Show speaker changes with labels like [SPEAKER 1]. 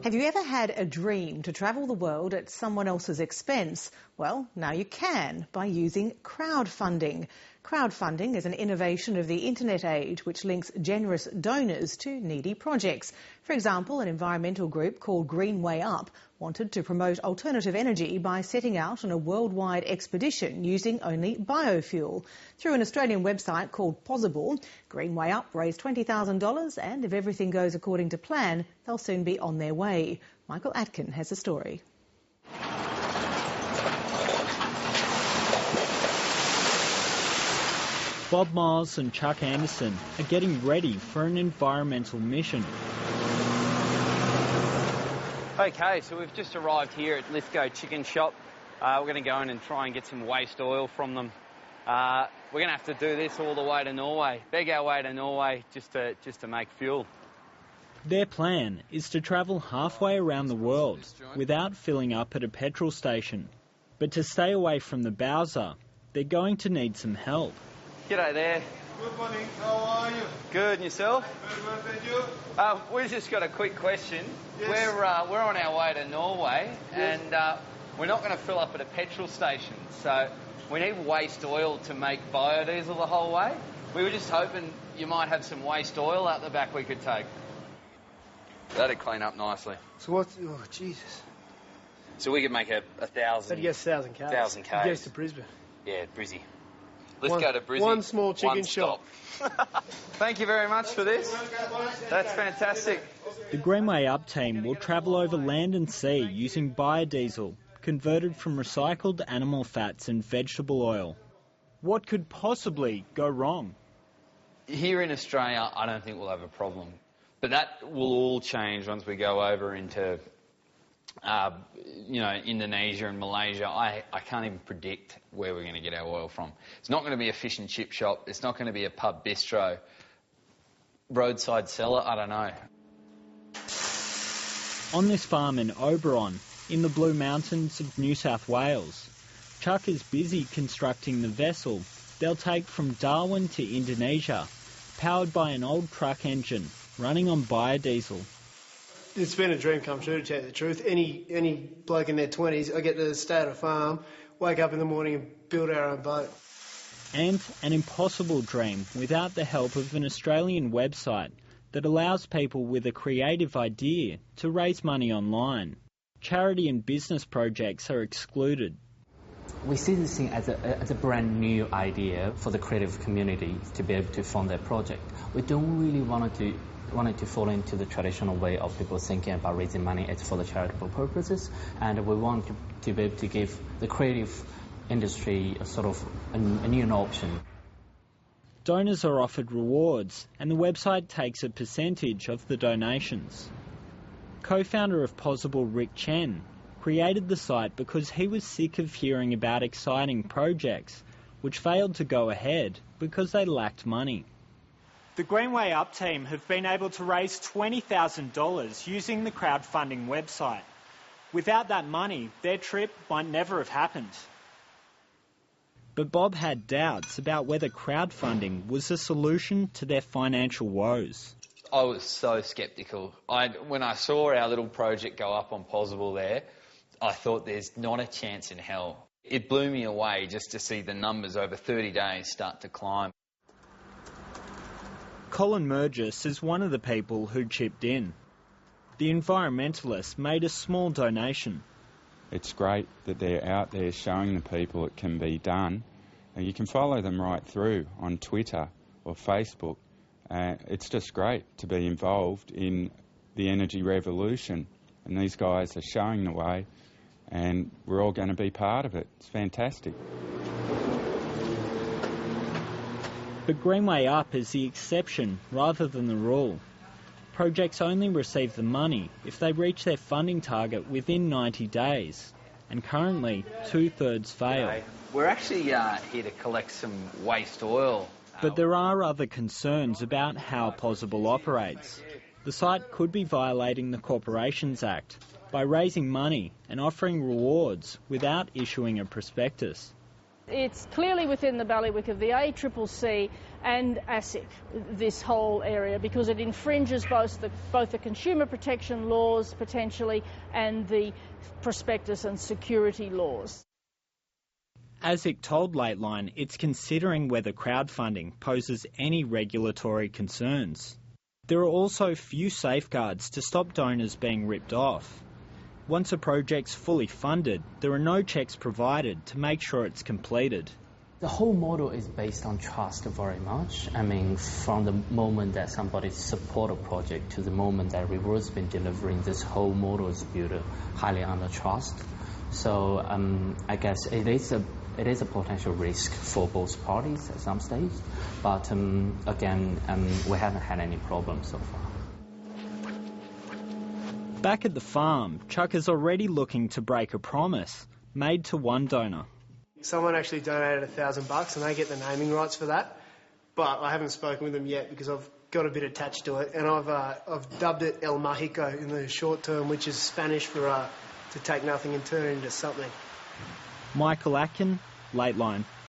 [SPEAKER 1] Have you ever had a dream to travel the world at someone else's expense? Well, now you can by using crowdfunding. Crowdfunding is an innovation of the internet age which links generous donors to needy projects. For example, an environmental group called Green Way Up wanted to promote alternative energy by setting out on a worldwide expedition using only biofuel. Through an Australian website called Pozible, Green Way Up raised $20,000 and if everything goes according to plan, they'll soon be on their way. Michael Atkin has the story.
[SPEAKER 2] Bob Miles and Chuck Anderson are getting ready for an environmental mission.
[SPEAKER 3] Okay, so we've just arrived here at Lithgow Chicken Shop. We're going to go in and try and get some waste oil from them. We're going to have to do this all the way to Norway, beg our way to Norway just to make fuel.
[SPEAKER 2] Their plan is to travel halfway around the world without filling up at a petrol station. But to stay away from the Bowser, they're going to need some help.
[SPEAKER 3] G'day there.
[SPEAKER 4] Good morning, how are you?
[SPEAKER 3] Good, and yourself?
[SPEAKER 4] Very well, thank you.
[SPEAKER 3] We've just got a quick question.
[SPEAKER 4] Yes.
[SPEAKER 3] We're on our way to Norway,
[SPEAKER 4] Yes.
[SPEAKER 3] and we're not going to fill up at a petrol station, so we need waste oil to make biodiesel the whole way. We were just hoping you might have some waste oil out the back we could take. That'd clean up nicely.
[SPEAKER 4] So what's... Oh, Jesus.
[SPEAKER 3] So we could make a 1,000...
[SPEAKER 4] That'd get 1,000 k's.
[SPEAKER 3] 1,000 k's.
[SPEAKER 4] It goes to Brisbane.
[SPEAKER 3] Yeah, Brizzy. Let's go to Brizzy.
[SPEAKER 4] One small chicken shop.
[SPEAKER 3] Thank you very much for this. That's fantastic.
[SPEAKER 2] The Green Way Up team will travel over land and sea using biodiesel, converted from recycled animal fats and vegetable oil. What could possibly go wrong?
[SPEAKER 3] Here in Australia, I don't think we'll have a problem. But that will all change once we go over into, Indonesia and Malaysia. I can't even predict where we're going to get our oil from. It's not going to be a fish and chip shop. It's not going to be a pub bistro. Roadside cellar, I don't know.
[SPEAKER 2] On this farm in Oberon, in the Blue Mountains of New South Wales, Chuck is busy constructing the vessel they'll take from Darwin to Indonesia, powered by an old truck engine running on biodiesel.
[SPEAKER 4] It's been a dream come true, to tell you the truth. Any bloke in their 20s, I get to stay at a farm, wake up in the morning and build our own boat.
[SPEAKER 2] And an impossible dream without the help of an Australian website that allows people with a creative idea to raise money online. Charity and business projects are excluded.
[SPEAKER 5] We see this thing as a brand new idea for the creative community to be able to fund their project. We don't really want it to fall into the traditional way of people thinking about raising money as for the charitable purposes, and we want to be able to give the creative industry a sort of a new option.
[SPEAKER 2] Donors are offered rewards, and the website takes a percentage of the donations. Co-founder of Pozible, Rick Chen, created the site because he was sick of hearing about exciting projects which failed to go ahead because they lacked money.
[SPEAKER 6] The Green Way Up team have been able to raise $20,000 using the crowdfunding website. Without that money, their trip might never have happened.
[SPEAKER 2] But Bob had doubts about whether crowdfunding was a solution to their financial woes.
[SPEAKER 3] I was so sceptical. When I saw our little project go up on Pozible there, I thought there's not a chance in hell. It blew me away just to see the numbers over 30 days start to climb.
[SPEAKER 2] Colin Murgis is one of the people who chipped in. The environmentalist made a small donation.
[SPEAKER 7] It's great that they're out there showing the people it can be done. And you can follow them right through on Twitter or Facebook. It's just great to be involved in the energy revolution. And these guys are showing the way, and we're all going to be part of it. It's fantastic.
[SPEAKER 2] But Green Way Up is the exception rather than the rule. Projects only receive the money if they reach their funding target within 90 days, and currently 2/3 fail.
[SPEAKER 3] We're actually here to collect some waste oil.
[SPEAKER 2] But there are other concerns about how Pozible operates. The site could be violating the Corporations Act by raising money and offering rewards without issuing a prospectus.
[SPEAKER 8] It's clearly within the bailiwick of the ACCC and ASIC, this whole area, because it infringes both the consumer protection laws potentially and the prospectus and security laws.
[SPEAKER 2] ASIC told Lateline it's considering whether crowdfunding poses any regulatory concerns. There are also few safeguards to stop donors being ripped off. Once a project's fully funded, there are no checks provided to make sure it's completed.
[SPEAKER 5] The whole model is based on trust very much. I mean, from the moment that somebody supports a project to the moment that rewards been delivering, this whole model is built highly on the trust. So I guess it is a potential risk for both parties at some stage. But again, we haven't had any problems so far.
[SPEAKER 2] Back at the farm, Chuck is already looking to break a promise made to one donor.
[SPEAKER 4] Someone actually donated $1,000 and they get the naming rights for that, but I haven't spoken with them yet because I've got a bit attached to it, and I've dubbed it El Mágico in the short term, which is Spanish for to take nothing and turn it into something.
[SPEAKER 2] Michael Atkin, Lateline.